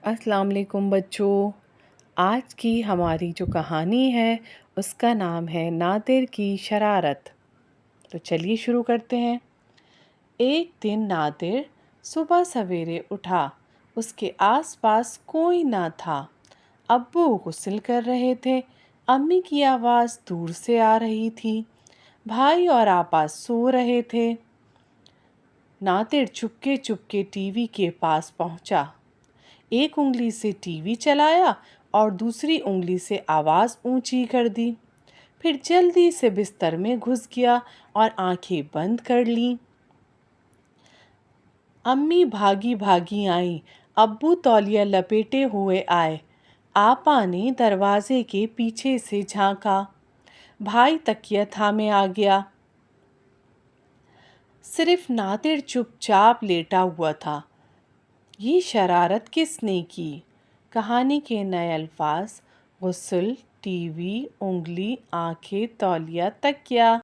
السلام علیکم بچوں۔ آج کی ہماری جو کہانی ہے اس کا نام ہے نادر کی شرارت۔ تو چلیے شروع کرتے ہیں۔ ایک دن نادر صبح سویرے اٹھا۔ اس کے آس پاس کوئی نہ تھا۔ ابو غسل کر رہے تھے، امی کی آواز دور سے آ رہی تھی، بھائی اور آپا سو رہے تھے۔ نادر چپکے چپکے ٹی وی کے پاس پہنچا، ایک انگلی سے ٹی وی چلایا اور دوسری انگلی سے آواز اونچی کر دی، پھر جلدی سے بستر میں گھس گیا اور آنکھیں بند کر لیں۔ امی بھاگی بھاگی آئیں، ابو تولیہ لپیٹے ہوئے آئے، آپا نے دروازے کے پیچھے سے جھانکا، بھائی تکیہ تھامے آ گیا۔ صرف نادر چپ چاپ لیٹا ہوا تھا۔ یہ شرارت کس نے کی؟ کہانی کے نئے الفاظ: غسل، ٹی وی، انگلی، آنکھیں، تولیہ، تکیہ۔